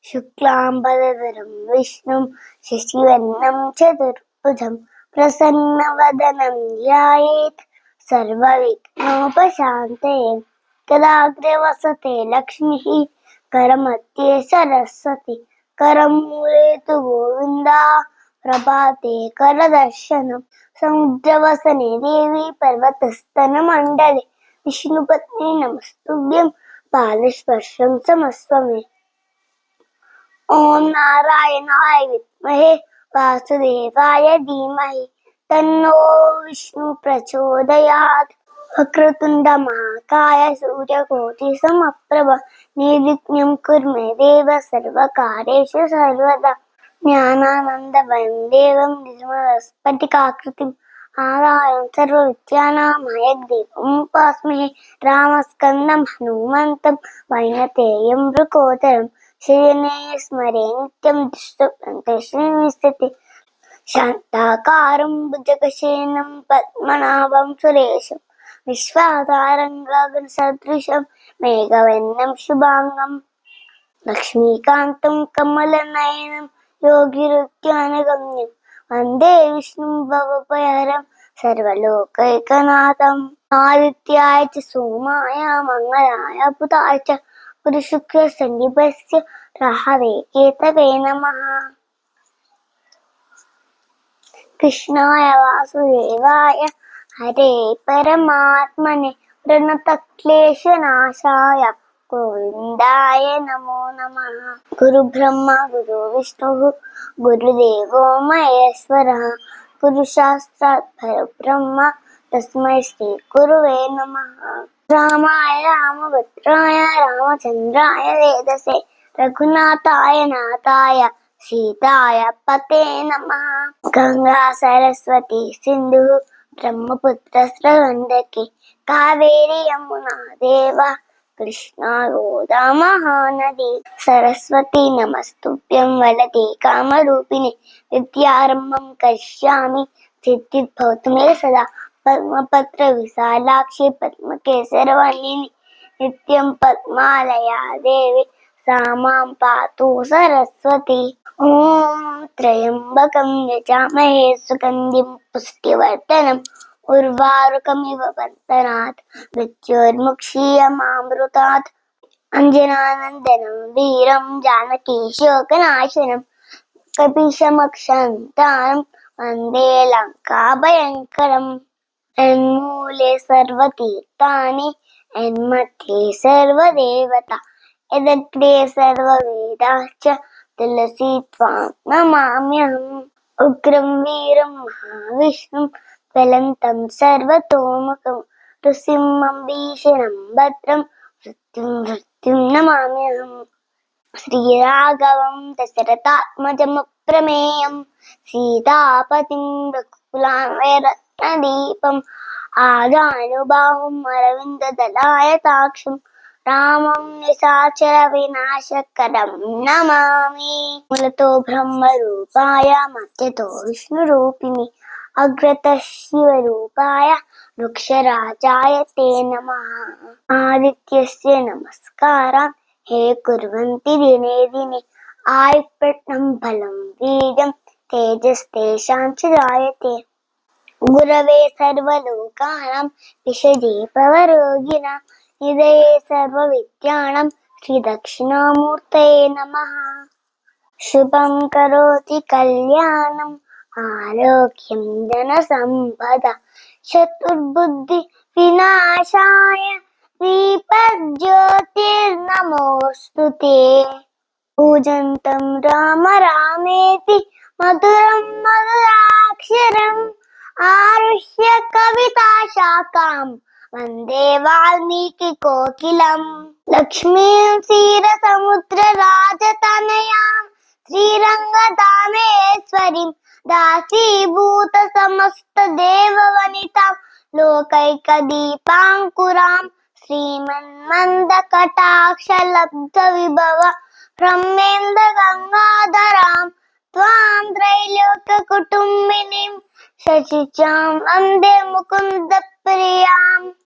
शुक्लाम्बरधरं विष्णुं शशिवर्णं चतुर्भुजं प्रसन्नवदनं ध्यायेत् सर्वविघ्नोपशान्तये। कराग्रे वसते लक्ष्मीः करमध्ये सरस्वती करमूले तु गोविन्दा प्रभाते करदर्शनम्। समुद्रवसने देवी पर्वतस्तनमण्डले विष्णुपत्नी नमस्तुभ्यं पादस्पर्शं समस्व मे। ओम नारायणाय विद्महे वासुदेवाय धीमहि तन्नो विष्णु प्रचोदयात्। वक्रतुंड महाकाय सूर्यकोटि समप्रभ निर्विघ्नं कुरु मे देव सर्वकार्येषु सर्वदा। ज्ञानानन्दमयं देवं निर्मलस्फटिकाकृतिम् आधारं सर्वविद्यानां हयग्रीवम् उपास्महे। रामस्कन्दं हनुमन्तं वैनतेयं वृकोदरं शयने स्मरे नित्यं दुष्टप्रान्तस्य शान्ताकारं भुजगशयनं पद्मनाभं सुरेशं विश्वाधारं गगनसदृशं मेघवर्णं शुभांगं लक्ष्मीकान्तं कमलनयनं योगिरुद्यानगम्यं वन्दे विष्णुं भवभयहरं सर्वलोकैकनाथम्। आदित्याय च सोमाय मंगलाय बुधाय च गुरुशुक्रशनिभ्यश्च राहवे केतवे नमः। कृष्णाय वासुदेवाय हरे परमात्मने प्रणतक्लेशनाशाय गोविन्दाय नमो नमः। गुरुब्रह्मा गुरुविष्णुः गुरुदेवो महेश्वरः गुरुसाक्षात् परब्रह्म तस्मै श्री गुरुवे नमः। रामाय रामभद्राय रामचन्द्राय वेदसे रघुनाथाय नाथाय सीताय पते नमः। गंगा सरस्वती सिंधु ब्रह्मपुत्र गण्डकी कावेरी यमुना देवा कृष्णा गोदा महानदी। सरस्वती नमस्तुभ्यं वरदे कामरूपिणे विद्यारम्भं करिष्यामि सिद्धिर्भवतु मे सदा। पद्मपत्र विशालाक्षि पद्मकेसरवाहिनी नित्यं पद्मालया देवी सा मां पातु सरस्वती। ओम त्र्यंबकं यजामहे सुगन्धिं पुष्टिवर्धनम् उर्वारुकमिव बन्धनात् मृत्योर्मुक्षीयमामृतात्। अंजनानन्दनं वीरं जानकी शोकनाशनं कपीशमक्षन्तारं वन्दे लङ्काभयङ्करम्। यन्मूले सर्वतीर्थानि यन्मध्ये सर्वदेवता यदग्रे सर्ववेदाश्च तुलसी त्वां नमाम्यहम्। उग्रं वीरं महाविष्णुं ज्वलन्तं सर्वतोमुखं नृसिंहं भीषणं भद्रं मृत्युं नमाम्यहम्। श्रीराघवं दशरथात्मजमप्रमेयं सीतापतिं रघुकुलान्वयरत्नदीपम् आजानुबाहुम् अरविन्ददलायताक्षं रामं निशाचर विनाशकरं नमामि। मूलतो ब्रह्मरूपाय मध्यतो विष्णुरूपिणि अग्रतः शिवरूपाय वृक्षराजाय ते नमः। आदित्यस्य नमस्कारान् हे कुर्वन्ति दिने दिने आयुष्यं बलं वीर्यं तेजस्तेषां च जायते। गुरवे सर्वलोकानां विषजे भवरोगिणां निधये सर्वविद्यानां श्रीदक्षिणामूर्तये नमः। शुभं करोति कल्याणम् आरोग्यं धनसम्पदा चतुर्बुद्धि विनाशाय दीपज्योतिर्नमोऽस्तुते। पूजन्तं राम रामेति मधुरं मधुराक्षरम् आरुह्य कविताशाखां वन्दे वाल्मीकिकोकिलम्। लक्ष्मीं क्षीरसमुद्रराजतनयां श्रीरङ्गधामेश्वरीं दासीभूत समस्तदेववनितां लोकैकदीपाङ्कुरां श्रीमन्मन्दकटाक्षलब्धविभव ब्रह्मेन्द्रगङ्गाधरां त्वां त्रैलोक्यकुटुम्बिनीं शशिचां वन्दे मुकुन्दप्रियाम्।